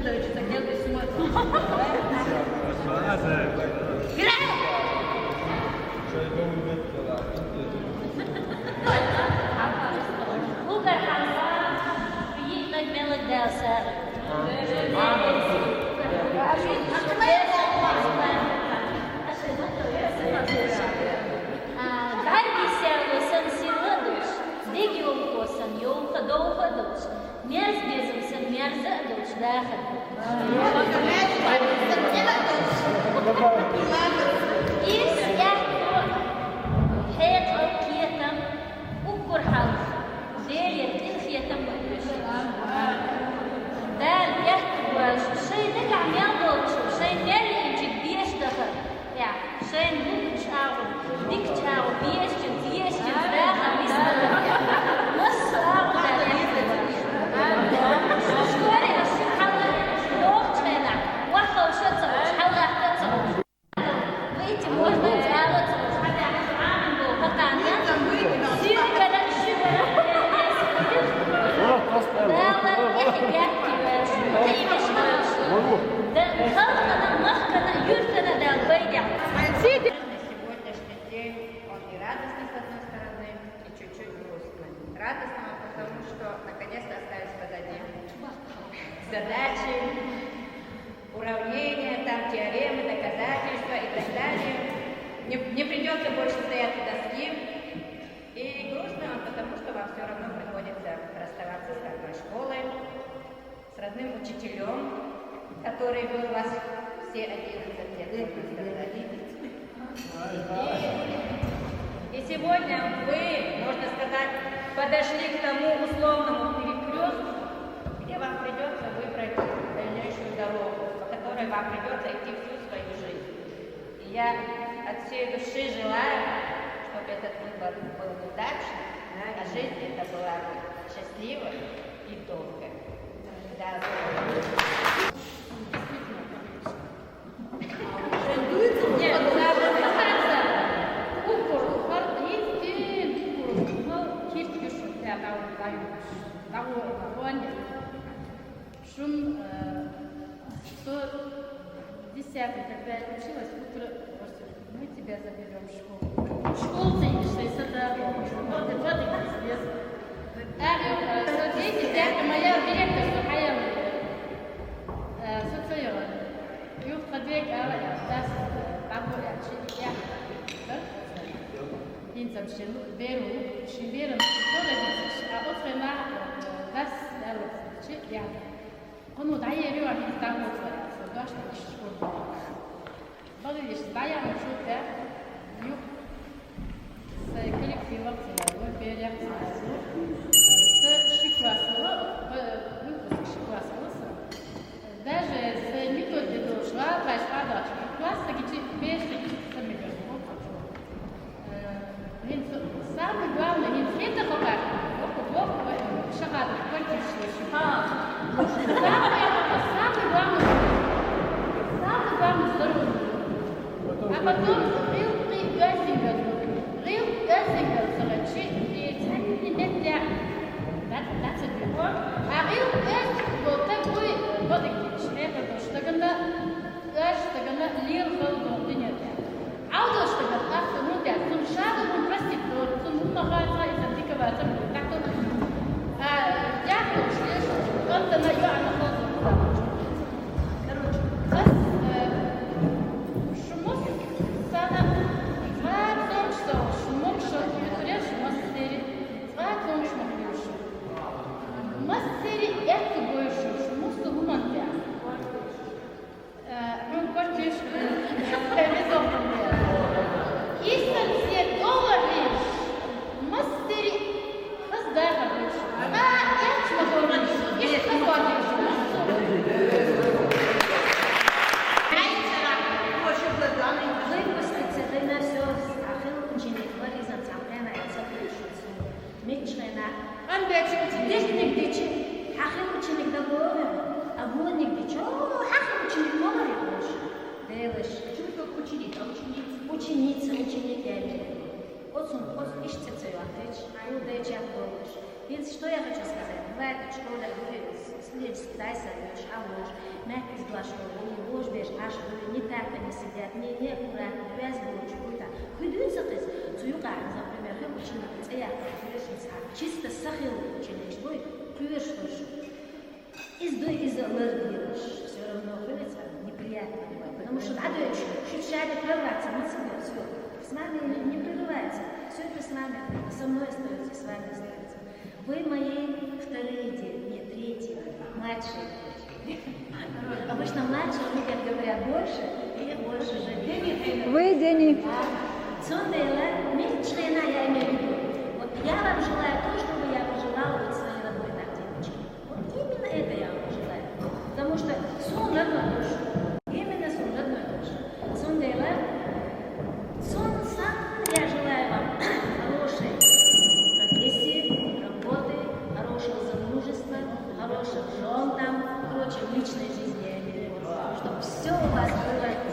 Федорович хотел бы смотреть. Задачи, уравнения, там теоремы, доказательства и так далее. Не придется больше стоять у доски. И грустно вам, потому что вам все равно приходится расставаться с родной школой, с родным учителем, который был у вас все 11 лет. И сегодня вы, можно сказать, подошли к тому условному перекрестку, где вам придется выбрать дальнейшую дорогу, по которой вам придется идти всю свою жизнь. И я от всей души желаю, чтобы этот выбор был удачным, а жизнь эта была счастливой и долгой. Когда я училась, мы тебя заберем в школу. В школу ты идешь, и сюда, вот известно. Дети, моя директор Сухаяла, социала, юбка две говорят, das бабу я инсам беру, шибером, а вот она das я. Он удаерю, а не там вот да, что школа. Багаж баян шутка, юг, с коллективом целого, переяхали, с шиквасова, выпуск шиквасова, даже с методой дошла, пошла дальше. Класс таки без сами самое главное, не цвета хокар, шагады, самое главное здоровье. А потом real gassing сорочи и ценный медиа. That's a good one. А real gas вот такой вот это что когда лил в дуне. А вот что когда ну да, он шагу он проститут, он много из антикого так то. Я хочу, он-то на юана ходит. Więc что я хочу сказать? Бывает, что в школе студенческий дай садишь, а ложь. мягко сглаживают, не ложь, аж не так они сидят, не аккуратно, без булочку и так. Худуется ты, цуюка, например, как ученик, чисто сахил ученик, свой, клюешь тоже. Из аллергии все равно вылиться неприятно, потому что надо чуть шаре прорваться на себя, все. С вами не прерывается, все это с вами, со мной остается, с вами остается. Вы мои вторые дети, не третьи, младшие дети. Обычно младшие, они, как говорят, больше, и больше жалеют. Вы, Дени. Цундела, члена я имею в виду. Вот я вам желаю то, что бы я пожелала быть своей родной так, девочки. Вот именно это я вам желаю. Потому что сон родной душ. Именно сон родной душ. Цундела, сон сам я желаю вам хорошей профессии, работы, хорошего замужества, хороших жен там, короче, в личной жизни я имею в виду, чтобы все у вас было